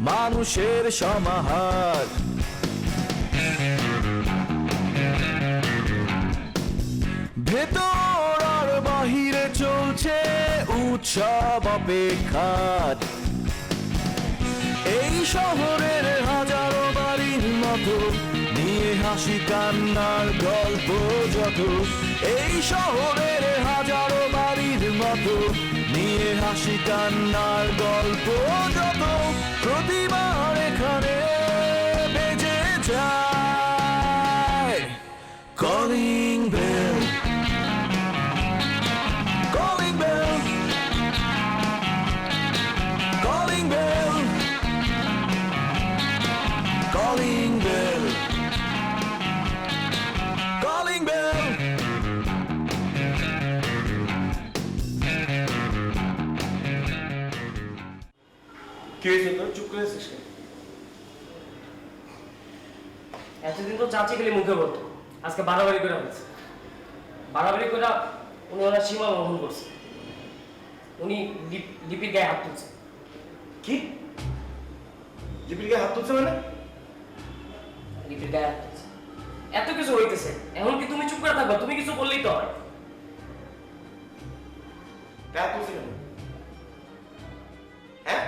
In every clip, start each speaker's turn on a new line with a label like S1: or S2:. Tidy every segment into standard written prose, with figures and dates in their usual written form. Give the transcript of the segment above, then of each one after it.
S1: মানুষের সমাহার। ভেতর আর বাহিরে চলছে উৎসব অপেক্ষার। এই শহরের হাজারো বাড়ির মতো নিয়ে হাসি কান্নার গল্প যত। এই শহরের হাজারো বাড়ির মতো নিয়ে হাসি কান্নার গল্প যত। প্রতিবার এখানে বেজে যায় calling bell, calling bell, calling bell, calling bell, calling bell.
S2: কি হয়েছে তোর? চুপ করে আছিস কেন?
S3: এতদিন তো চাচি গেলে মুখে বলতো, আজকে বাড়াবাড়ি করে হয়েছে। বাড়াবাড়ি করে উনি ওনার সীমা লঙ্ঘন করছে। উনি লিপির গায়ে হাত তুলছে।
S2: কি? লিপির গায়ে হাত তুলছে মানে?
S3: লিপির গায়ে হাত তুলছে। এত কিছু হইতেছে, এখন কি তুমি চুপ করে থাকবা? তুমি কিছু বললেই তো হয়।
S2: গায়ে তুলছে কেন? হ্যাঁ,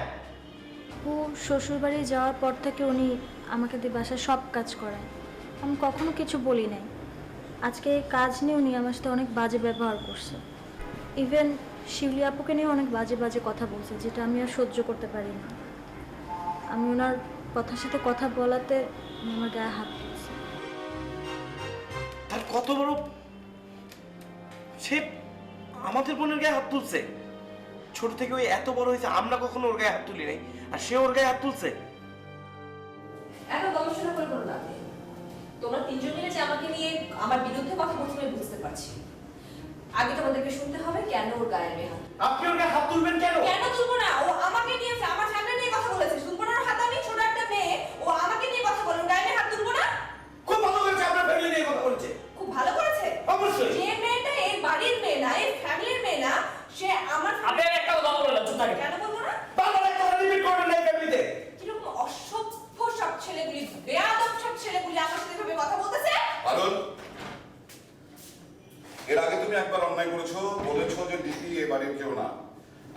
S4: ও শ্বশুরবাড়ি যাওয়ার পর থেকে উনি আমাকে দিয়ে বাসায় সব কাজ করায়। আমি কখনো কিছু বলি নাই। আজকে এই কাজ নিয়ে উনি আমার সাথে অনেক বাজে ব্যবহার করছে। ইভেন শিউলি আপুকে নিয়ে অনেক বাজে বাজে কথা বলছে, যেটা আমি আর সহ্য করতে পারি না। আমি ওনার কথার সাথে কথা বলাতে উনি আমার গায়ে হাত তুলছে।
S2: তার কত বড়! সে আমাদের বোনের গায়ে হাত তুলছে। ছোট থেকে ওই এত বড় হয়েছে, আমরা কখনো ওর গায়ে হাত তুলি নাই, আর সে ওর গায়ে হাত তুলছে।
S5: এত গবেষণা করে কোনো লাভ নেই। তোমরা তিনজন মিলে যে আমাকে নিয়ে আমার বিরুদ্ধে কথা বলছো আমি বুঝতে পারছি। আগে তোমাদেরকে শুনতে হবে কেন ওর গায়ে আমি হাত।
S2: আপনি ওর গায়ে হাত তুলবেন কেন?
S5: কেন তুলবো না? ও আমাকে নিয়ে আমার ফ্যামিলি নিয়ে কথা বলেছে। তুলবো না? ওর হাত আমি ছোট একটা মেয়ে, ও আমাকে নিয়ে কথা বলে, ওর গায়ে আমি হাত তুলবো না?
S2: খুব ভালো করেছে, আপনার ফ্যামিলি নিয়ে কথা বলছে।
S5: খুব ভালো করেছে।
S2: অবশ্যই।
S5: যে মেয়েটা এই বাড়ির মেয়ে না, এই ফ্যামিলির মেয়ে না, সে আমার
S3: আপনি একটা কথা বলবেন না, চুপ থাকেন।
S5: কেন বলবো না?
S2: বারবার একটা রিপিট করবেন না এই ফ্যামিলিতে।
S5: কিরকম অসভ্য সব ছেলেগুলি, বেয়াদব সব ছেলেগুলি আমার সাথে এভাবে কথা বলতেছে।
S6: আদল, এর আগে তুমি একবার অন্যায় করেছো, বলেছো যে লিপি এ বাড়ির কেউ না।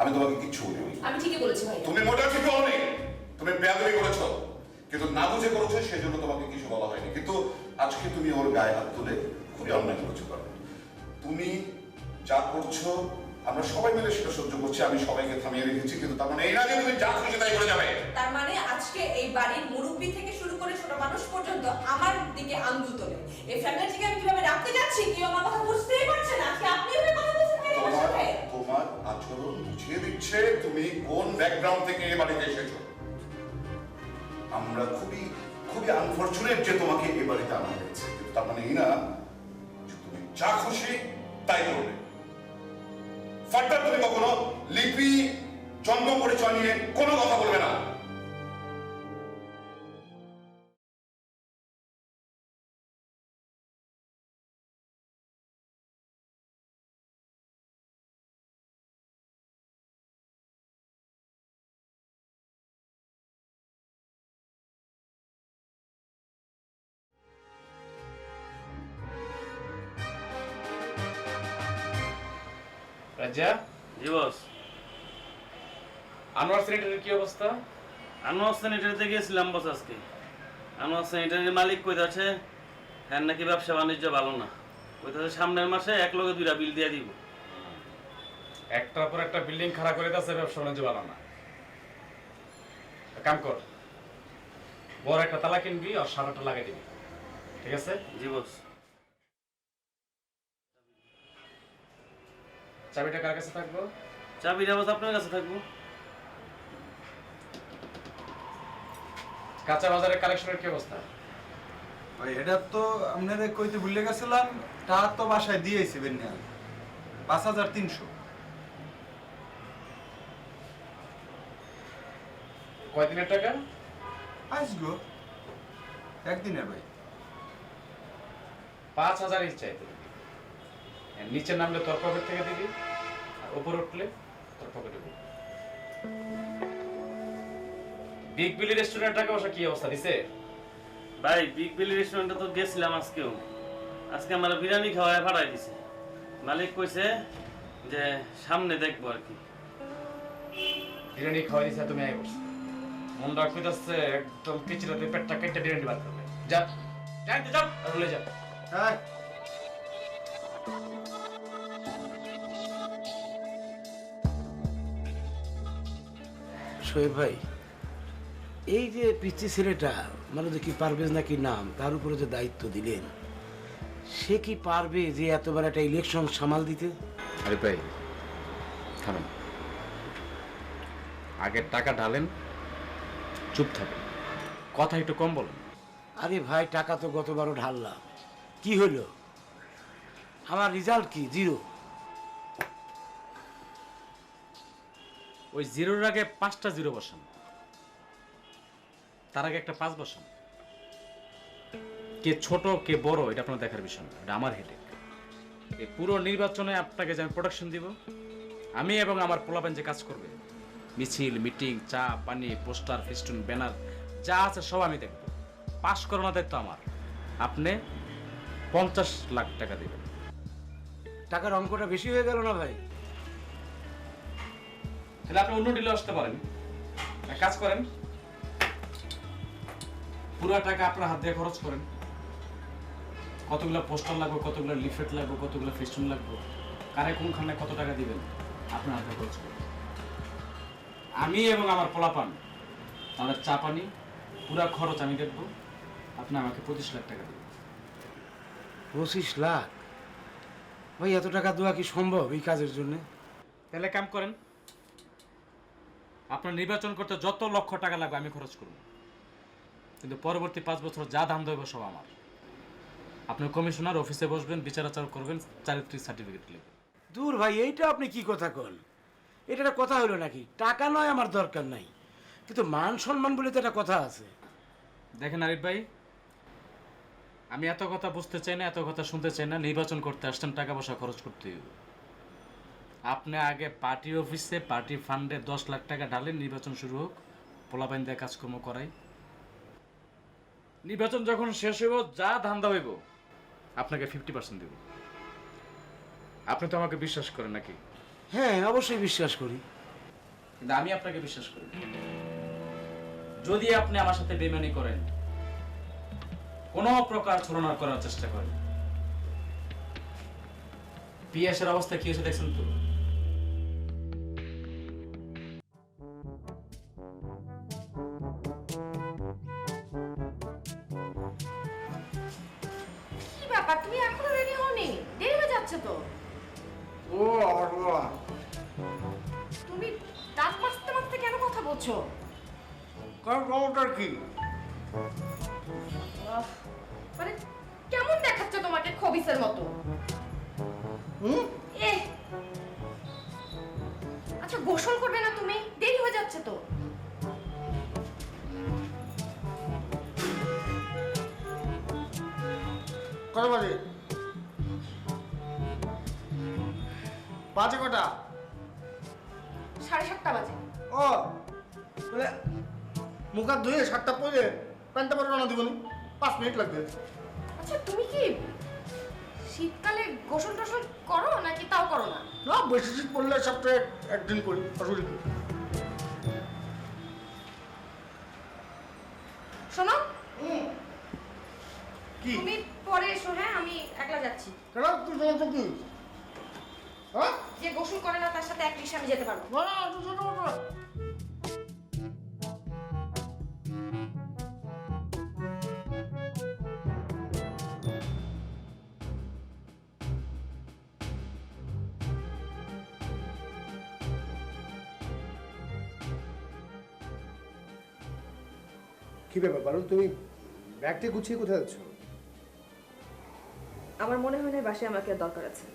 S6: আমি তোমাকে কিচ্ছু বলিনি।
S5: আমি ঠিকই বলেছি ভাই।
S6: তুমি মোটেও ঠিক হওনি। তুমি বেয়াদবি করেছো, কিন্তু না বুঝে করেছো, সেজন্য তোমাকে কিছু বলা হয়নি। কিন্তু আজকে তুমি ওর গায়ে হাত তুলে খুবই অন্যায় করেছো। কারণ তুমি যা করছো আমরা সবাই মিলে সেটা সহ্য করছি, আমি সবাইকে থামিয়ে রেখেছি, কিন্তু তার মানে এই না যে তুমি যা খুশি তাই করে যাবে।
S5: তার মানে আজকে এই বাড়ির মুরব্বি থেকে শুরু করে ছোট মানুষ পর্যন্ত আমার দিকে আঙ্গুল তোলে। এই ফ্যামিলিটিকে আমি কিভাবে রাখতে যাচ্ছি কেউ আমার কথা বুঝতেই পারছে না। আজকে আপনি এভাবে কথা বলছেন কেন আমার সাথে?
S6: তোমার আচরণ বুঝিয়ে দিচ্ছে তুমি কোন ব্যাকগ্রাউন্ড থেকে এই বাড়িতে এসেছো। আমরা খুবই খুবই আনফরচুনেট যে তোমাকে এই বাড়িতে আনা হয়েছে, কিন্তু তার মানে এই না যে তুমি যা খুশি তাই করবে। ফার্দার তুমি কখনো লিপি জন্ম পরিচয় নিয়ে কোনো কথা বলবে না।
S7: রাজা,
S3: জি বস।
S7: আনোয়ার স্যানিটারির কি অবস্থা?
S3: আনোয়ার স্যানিটারিতে গিয়েছিলাম বস আজকে। আনোয়ার স্যানিটারির মালিক কইতাছে হ্যাঁ নাকি ব্যবসা বাণিজ্য ভালো না। কইতাছে সামনের মাসে এক লগে দুইটা বিল দিয়ে দিব।
S7: একটার পর একটা বিল্ডিং খাড়া করে দিয়েছে, ব্যবসা বাণিজ্য ভালো না। কাম কর, বড় একটা তালা কিনবি আর সারাটা লাগাই দিবি, ঠিক আছে?
S3: জি বস।
S7: চাবিটা কার কাছে থাকবো?
S3: চাবিটা বস আপনার কাছে থাকবো।
S7: কাঁচা বাজারের কালেকশনের কি অবস্থা?
S8: ভাই এটা তো আপনাদের কইতে ভুলে গেছিলাম, তা তো বাসায় দিয়েছি বেনিয়াল 5300।
S7: কয়দিনের টাকা?
S8: আসগো একদিনের ভাই।
S7: 5000 চাইতে দিবি। নিচে নামলে তোর পকেট থেকে দিবি, আর উপরে উঠলে তোর পকেটে দিবি। বিগ বিলি রেস্টুরেন্টের টাকা পয়সা কি অবস্থা দিছে?
S9: ভাই বিগ বিলি রেস্টুরেন্টে তো গেছিলাম আজকেও। আজকে আমার বিরিয়ানি খাওয়ায় পাঠাই দিছে। মালিক কইছে যে সামনে দেখবো আর কি।
S7: বিরিয়ানি খাওয়াই দিছে তুমি আই করছো। মনটা কইতাছে একদম কিচড়াতে পেটটা কেটে বিরিয়ানি বাদ করবে। যা যাইতে যাও আর বলে যা।
S8: হ্যাঁ
S10: শোয়েব ভাই, এই যে পিচ্ছি ছেলেটা মানে যে কি পারভেজ নাকি নাম, তার উপরে যে দায়িত্ব দিলেন, সে কি পারবে যে এতবার একটা ইলেকশন সামাল দিতে?
S7: আরে ভাই থামেন, আগের টাকা ঢালেন, চুপ থাকেন, কথা একটু কম বলেন।
S10: আরে ভাই, টাকা তো গতবারও ঢাললাম, কি হলো? আমার রেজাল্ট কি? 0।
S7: ওই জিরোর আগে 5টা জিরো বসান, তার আগে একটা 5 বসান। কে ছোট কে বড় এটা আপনার দেখার বিষয় না, এটা আমার হেডেক। এই পুরো নির্বাচনে আপনাকে যে আমি প্রোটেকশন দিব, আমি এবং আমার পোলাপান যে কাজ করবে, মিছিল মিটিং চা পানি পোস্টার ফেস্টুন ব্যানার যা আছে সব আমি দেখব। পাশ করানোর দায়িত্ব আমার। আপনি 50 লাখ টাকা দেবেন।
S10: টাকার অঙ্কটা বেশি হয়ে গেল না ভাই?
S7: তাহলে আপনি অন্য ডিলে আসতে পারেন, এক কাজ করেন, পুরো টাকা আপনার হাত দিয়ে খরচ করেন। কতগুলো পোস্টার লাগবে, কতগুলো লিফলেট লাগবে, কতগুলো ফেস্টুন লাগবে, কারে কোনখানে কত টাকা দিবেন আপনার হাতে খরচ করেন। আমি এবং আমার পোলাপান তাদের চা পানি পুরো খরচ আমি দেখব। আপনি আমাকে 25 লাখ টাকা দেবেন।
S10: 25 লাখ? ভাই, এত টাকা দেওয়া কি সম্ভব এই কাজের জন্য?
S7: তাহলে কাম করেন, আপনার নির্বাচন করতে যত লক্ষ টাকা লাগবে আমি খরচ করব, কিন্তু পরবর্তী 5 বছর যা দাম দেবে সব আমার। আপনি কমিশনার অফিসে বসবেন, বিচার আচার করবেন, চারিত্রিক সার্টিফিকেট লিখবেন।
S10: দূর ভাই, এইটা আপনি কি কথা কন? এটা একটা কথা হলো নাকি? টাকা নয় আমার দরকার নাই, কিন্তু মান সম্মান বলে তো একটা কথা আছে।
S7: দেখেন আরিফ ভাই, আমি এত কথা বুঝতে চাই না, এত কথা শুনতে চাই না। নির্বাচন করতে আসছেন, টাকা পয়সা খরচ করতে হবে। আপনি আগে পার্টি অফিসে পার্টি ফান্ডে 10 লাখ টাকা ঢালেন, নির্বাচন শুরু হোক, পোলাপাইন দিয়ে কাজকর্ম করাই। নির্বাচন যখন শেষ হইব, যা ধান্দা হইব আপনাকে 50% দেব। আপনি তো আমাকে বিশ্বাস করেন নাকি?
S10: হ্যাঁ, অবশ্যই বিশ্বাস করি।
S7: কিন্তু আমি আপনাকে বিশ্বাস করি না। যদি আপনি আমার সাথে বেইমানি করেন, কোনো প্রকার ছলনা করার চেষ্টা করেন, পিএসের অবস্থা কি হয়েছে দেখছেন তো?
S5: কি ব্যাপার, তুমি এখনো রেডি হওনি? দেরি হয়ে যাচ্ছে তো।
S8: ও আল্লাহ,
S5: তুমি দাঁত মাজতে মাজতে কেন কথা বলছো?
S8: কারণ খবরটার কি?
S5: মানে কেমন দেখাচ্ছে তোমাকে, খবিসের মতো? এ আচ্ছা, গোসল করবে না তুমি? দেরি হয়ে যাচ্ছে তো।
S8: কত বাজে? বাজে কটা?
S5: 7:30 বাজে।
S8: ও বলে মুখ হাত ধুয়ে 7টা পরে প্যান্টটা পরে রান্না দিবনি, 5 মিনিট লাগবে।
S5: আচ্ছা, তুমি কি শীতকালে গোসল টোসল করো নাকি তাও করো না?
S8: না, বেশি শীত পড়লে সপ্তাহে একদিন করি, অসুবিধা কি?
S5: শোনো,
S8: কি
S5: তুমি পরে এসো, হ্যাঁ? আমি একলা যাচ্ছি।
S8: কেন তুই সমস্যা কি? হ্যাঁ,
S5: যে গোসল করে না তার সাথে এক রিক্সা আমি যেতে পারবো।
S8: না না, তুই ছোট কথা।
S11: কি ব্যাপার পারুল, তুমি ব্যাগটা গুছিয়ে কোথায় যাচ্ছ?
S5: আমার মনে হয় না এই বাসায় আমাকে আর দরকার আছে।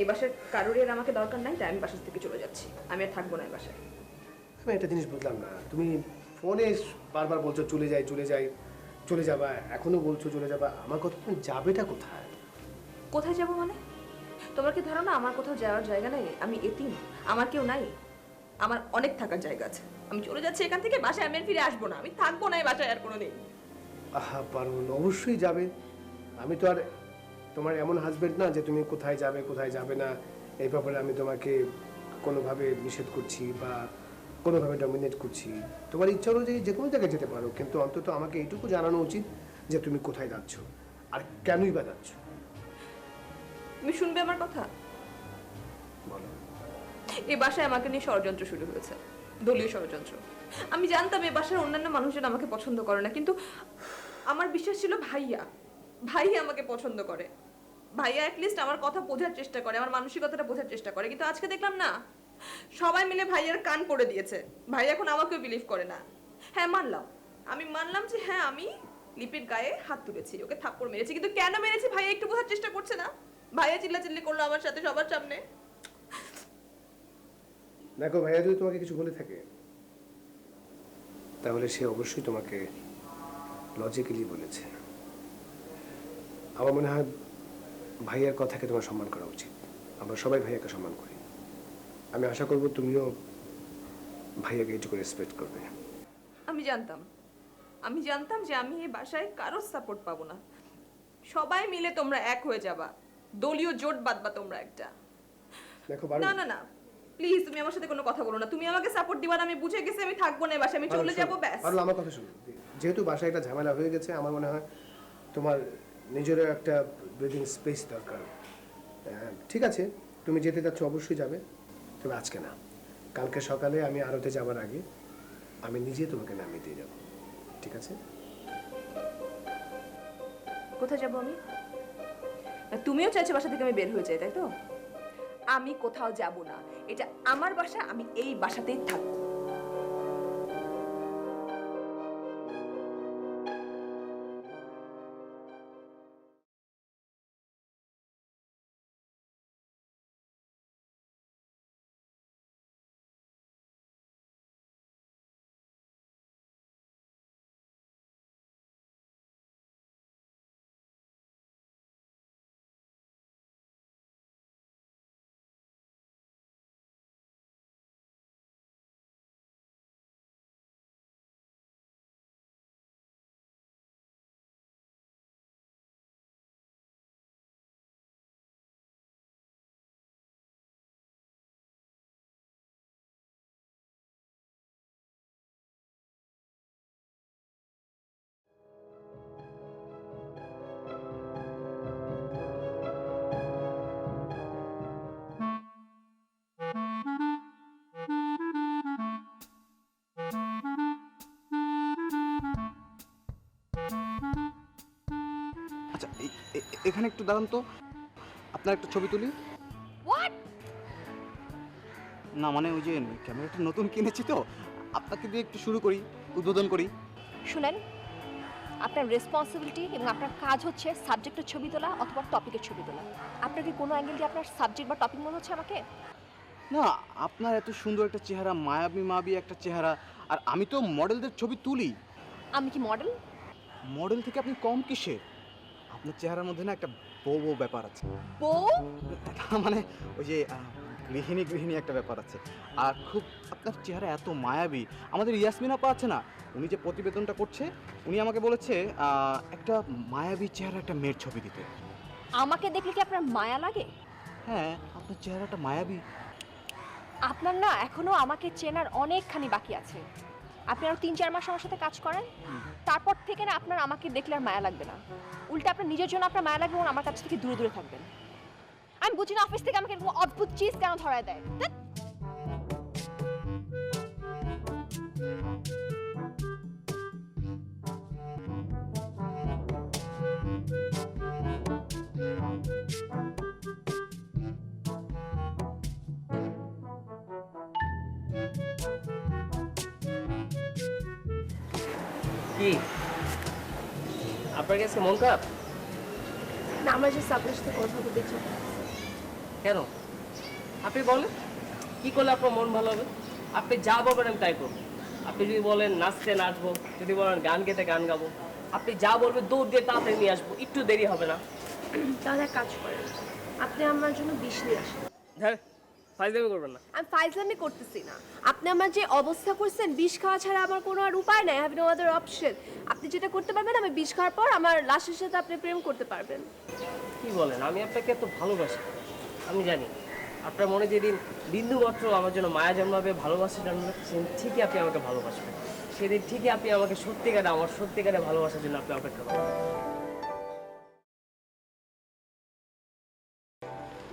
S5: এই বাসার কারোরই আর আমাকে দরকার নাই, তাই আমি বাসা থেকে চলে যাচ্ছি। আমি আর থাকবো না এই বাসায়।
S11: আমি একটা জিনিস বুঝলাম না, তুমি ফোনে বারবার বলছো চলে যাই চলে যাই, চলে যাবা, এখনো বলছো চলে যাবা, আমার কথা তুমি যাবেটা কোথায়?
S5: কোথায় যাবো মানে? তোমার কি ধারণা আমার কোথাও যাওয়ার জায়গা নেই? আমি এতিম, আমার কেউ নাই? আমার অনেক থাকার জায়গা আছে। আমি চলে যাচ্ছি এখান থেকে, বাসায় আমি আর ফিরে আসবো না, আমি থাকবো না এই বাসায় আর কোনোদিন।
S11: আহা পারুল, অবশ্যই যাবে। আমি তো আর তোমার এমন হাজবেন্ড না যে তুমি কোথায় যাবে না এই ব্যাপারে আমি তোমাকে কোনোভাবে নিষেধ করছি বা কোনোভাবে ডমিনেট করছি। তোমার ইচ্ছা অনুযায়ী যে কোনো জায়গায় যেতে পারো, কিন্তু অন্তত আমাকে এইটুকু জানানো উচিত যে তুমি কোথায় যাচ্ছ আর কেনই বা যাচ্ছ।
S5: তুমি শুনবে আমার কথা?
S11: বলো।
S5: এই বাসায় আমাকে নিয়ে ষড়যন্ত্র শুরু হয়েছে, দলীয় ষড়যন্ত্র। আমি জানতাম এই বাসার অন্যান্য মানুষজন আমাকে পছন্দ করে না, কিন্তু আমার বিশ্বাস ছিল ভাইয়া আমাকে পছন্দ করে। ভাইয়া অ্যাটলিস্ট আমার কথা বোঝার চেষ্টা করে, আমার মানসিকতাটা বোঝার চেষ্টা করে। কিন্তু আজকে দেখলাম না, সবাই মিলে ভাইয়ার কান পড়ে দিয়েছে। ভাইয়া এখন আমাকেও বিলিভ করে না। হ্যাঁ আমি মানলাম যে হ্যাঁ আমি লিপির গায়ে হাত তুলেছি, ওকে থাপ্পড় মেরেছি, কিন্তু কেন মেরেছি ভাইয়া একটু বোঝার চেষ্টা করছে না। ভাইয়া চিল্লাচিল্লি করলো আমার সাথে সবার সামনে।
S11: দেখো, ভাইয়া যদি তোমাকে কিছু বলে থাকে তাহলে সে অবশ্যই তোমাকে লজিক্যালি বলেছে। আমার মনে হয় ভাইয়ার কথাকে তোমার সম্মান করা উচিত। আমরা সবাই ভাইয়াকে সম্মান করি। আমি আশা করব তুমিও ভাইয়াকে এইটুকু রেসপেক্ট করবে।
S5: আমি জানতাম যে আমি এই বাসায় কারোর সাপোর্ট পাবো না। সবাই মিলে তোমরা এক হয়ে যাবা, দলীয় জোট বাঁধবা তোমরা একটা।
S11: দেখো
S5: না প্লিজ, তুমি আমার সাথে কোনো কথা বলো না। তুমি আমাকে সাপোর্ট দিবা না, আমি বুঝে গেছি আমি থাকবো না এই বাসায়, আমি চলে যাবো ব্যাস।
S11: আর আমার কথা শুনো, যেহেতু বাসায় একটা ঝামেলা হয়ে গেছে, আমার মনে হয় তোমার নিজেরও একটা ব্রিদিং স্পেস দরকার। ঠিক আছে, তুমি যেতে যাচ্ছ অবশ্যই যাবে, তবে আজকে না, কালকে সকালে আমি আড়তে যাবার আগে আমি নিজে তোমাকে নামিয়ে দিয়ে যাব। ঠিক আছে?
S5: কোথায় যাবো আমি? তুমিও চাইছো বাসা থেকে আমি বের হয়ে যাই, তাই তো? আমি কোথাও যাব না, এটা আমার বাসা, আমি এই বাসাতেই থাকবো।
S8: আচ্ছা, এখানে একটু দাঁড়ান তো, আপনার একটা ছবি তুলি। না মানে ওই যে ক্যামেরাটা নতুন কিনেছি তো, আপনাকে দিয়ে একটু শুরু করি, উদ্বোধন করি।
S5: শুনেন, আপনার রেসপন্সিবিলিটি এবং আপনার কাজ হচ্ছে সাবজেক্টের ছবি তোলা অথবা টপিকের ছবি তোলা। আপনার কি কোনো অ্যাঙ্গেল দিয়ে আপনার সাবজেক্ট বা টপিক মনে হচ্ছে আমাকে?
S8: না, আপনার এত সুন্দর একটা চেহারা, মায়াবী একটা চেহারা, আর আমি তো মডেলদের ছবি তুলি।
S5: আমি কি মডেল?
S8: মডেল থেকে আপনি কম কিসের? আপনার চেহারার মধ্যে না একটা বউ ব্যাপার আছে।
S5: বউ
S8: মানে ওই যে গৃহিণী একটা ব্যাপার আছে। আর খুব আপনার চেহারা এত মায়াবী। আমাদের ইয়াসমিন আপা আছে না, উনি যে প্রতিবেদনটা করছে, উনি আমাকে বলেছে একটা মায়াবী চেহারা একটা মেয়ের ছবি দিতে।
S5: আমাকে দেখলে কি আপনার মায়া লাগে?
S8: হ্যাঁ, আপনার চেহারাটা মায়াবী।
S5: আপনার না এখনো আমাকে চেনার অনেকখানি বাকি আছে। আপনি আরো 3-4 মাস আমার সাথে কাজ করেন, তারপর থেকে না আপনার আমাকে দেখলে আর মায়া লাগবে না। উল্টা আপনার নিজের জন্য আপনার মায়া লাগবে এবং আমার কাছ থেকে দূরে থাকবেন। আমি বুঝি না অফিস থেকে আমাকে এরকম অদ্ভুত চিজ কেন ধরায় দেয়।
S3: কি আপনার কাছে মন খারাপ?
S5: না, আমার যে আপনার সাথে কথা বলতে ইচ্ছে করছে।
S3: কেন? আপনি বলেন কি করলে আপনার মন ভালো হবে? আপনি যা বলবেন আমি তাই করবো। আপনি যদি বলেন নাচতে নাচবো, যদি বলেন গান গেতে গান গাবো, আপনি যা বলবেন দৌড় দিয়ে তাড়াতাড়ি নিয়ে আসবো, একটু দেরি হবে না।
S5: তাহলে এক কাজ করেন, আপনি আমার জন্য বিষ নিয়ে আসেন।
S3: হ্যাঁ, ফাইজলামি করবেন না।
S12: আমি ফাইজলামি করতেছি না। আপনি আমার যে অবস্থা করছেন, বিষ খাওয়া ছাড়া আমার কোনো আর উপায় নাই। Have no other option. আপনি যেটা করতে পারবেন, আমি বিষ খাওয়ার পর আমার লাশের সাথে আপনি প্রেম করতে পারবেন।
S3: কি বলেন? আমি আপনাকে এত ভালোবাসি। আমি জানি আপনার মনে যেদিন বিন্দু মাত্র আমার জন্য মায়া জন্মাবে, ভালোবাসা জন্মাবে, সেদিন ঠিকই আপনি আমাকে ভালোবাসবেন। সেদিন ঠিকই আপনি আমাকে সত্যিকারে, আমার সত্যিকারে ভালোবাসার জন্য আপনি অপেক্ষা করবেন।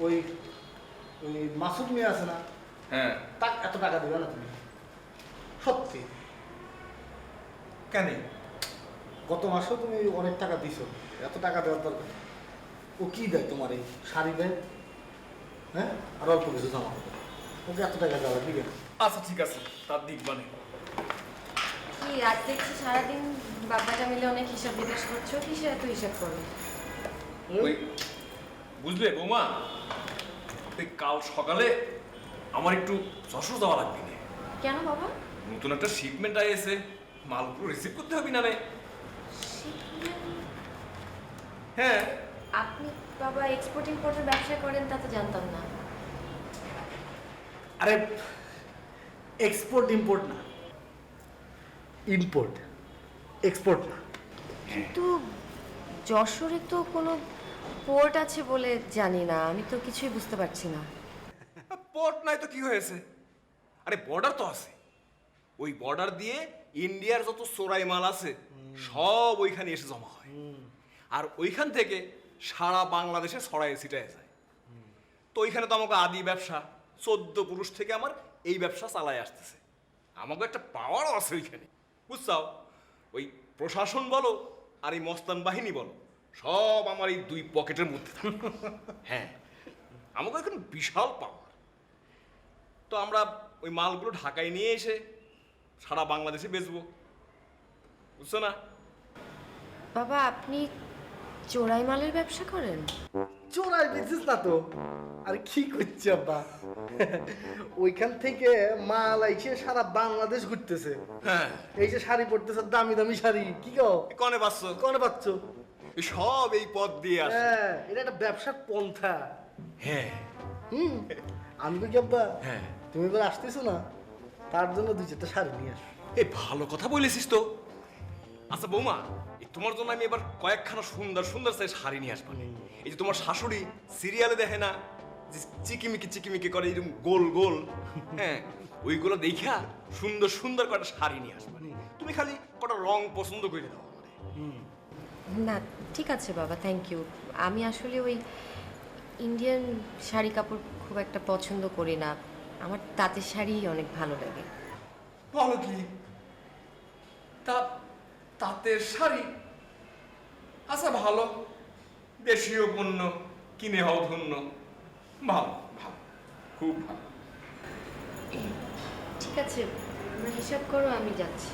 S13: ওই ওই মাসুদ মেয়ে আছে না,
S2: হ্যাঁ,
S13: তাক এত টাকা দিবে না তুমি? সত্যি?
S2: কেন?
S13: গত মাসেও তুমি অনেক টাকা দিছো, এত টাকা দেওয়ার দরকার? ও কি দেয় তোমার? এই শাড়ি দেয়, হ্যাঁ, আর অল্প কিছু জামা কাপড়। ওকে এত টাকা দেওয়া দিবে না।
S2: আচ্ছা ঠিক আছে, তার দিক মানে
S14: কি আজ দেখছি সারাদিন বাবাটা মিলে অনেক হিসাব নিকাশ করছো, কিসে এত হিসাব করো?
S2: ওই বুঝলে বৌমা, ওই কাল সকালে আমার একটু যশোর যাওয়া লাগবে না।
S14: কেন বাবা?
S2: নতুন একটা শিপমেন্ট এসে মালগুলো রিসিভ করতে হবে না রে। হ্যাঁ।
S14: আপনি বাবা এক্সপোর্ট ইম্পোর্টের ব্যবসা করেন, তা তো জানতাম না।
S13: আরে এক্সপোর্ট ইম্পোর্ট না, ইম্পোর্ট, এক্সপোর্ট না।
S14: কিন্তু যশোরে তো কোনো পোর্ট আছে বলে জানি না, আমি তো কিছুই বুঝতে পারছি না।
S2: পোর্ট নাই তো কি হয়েছে? আরে বর্ডার তো আছে। ওই বর্ডার দিয়ে ইন্ডিয়ার যত চোরাই মাল আছে সব ওইখানে এসে জমা হয়, আর ওইখান থেকে সারা বাংলাদেশে ছড়ায় ছিটায় যায়। তো ওইখানে তো আমাকে আদি ব্যবসা 14 পুরুষ থেকে আমার এই ব্যবসা চালায় আসতেছে। আমাকে একটা পাওয়ারও আছে ওইখানে, বুঝছাও? ওই প্রশাসন বলো আর এই মস্তান বাহিনী বলো, সব আমার এই 2 পকেটের মধ্যে থাকে। হ্যাঁ, আমাকে এখন বিশাল পাওয়ার। তো আমরা ওই মালগুলো ঢাকায় নিয়ে এসে সারা বাংলাদেশে বেচবো, বুঝছো না?
S14: বাবা আপনি চোরাই মালের ব্যবসা করেন?
S13: চোরাই বিজনেস না তো। আর কি করছি আব্বা, ওইখান থেকে মাল আইছে সারা বাংলাদেশ ঘুরতেছে।
S2: হ্যাঁ,
S13: এই যে শাড়ি পরতেছে, দামি দামি শাড়ি, কি কো
S2: কনে পাচ্ছ?
S13: কনে পাচ্ছ?
S2: সব এই পথ দিয়ে আসে।
S13: হ্যাঁ, এটা একটা ব্যবসার পন্থা।
S2: হ্যাঁ।
S13: আমি কি আব্বা,
S2: হ্যাঁ,
S13: তুমি এবার আসতেছো না, তার জন্য 2-4টা শাড়ি নিয়ে আসো।
S2: এই ভালো কথা বলেছিস তো। আচ্ছা বৌমা, তোমার জন্য আমি এবার কয়েকখানা সুন্দর সুন্দর সাইজ শাড়ি নিয়ে আসবো। এই যে তোমার শাশুড়ি সিরিয়ালে দেখে না, যে চিকিমিকি চিকিমিকি করে এরকম গোল গোল, হ্যাঁ, ওইগুলো দেখা সুন্দর সুন্দর কটা শাড়ি নিয়ে আসবো। তুমি খালি কটা রং পছন্দ করে দাও।
S14: না ঠিক আছে বাবা, থ্যাংক ইউ। আমি আসলে ওই ইন্ডিয়ান শাড়ি কাপড় খুব একটা পছন্দ করি না, আমার তাঁতের শাড়ি অনেক ভালো লাগে।
S2: বলো কি? তাঁতের শাড়ি? আচ্ছা ভালো, দেশীয় পণ্য কিনে হও ধন্য। ভালো ভালো, খুব ভালো।
S14: ঠিক আছে, আমরা হিসাব করো, আমি যাচ্ছি।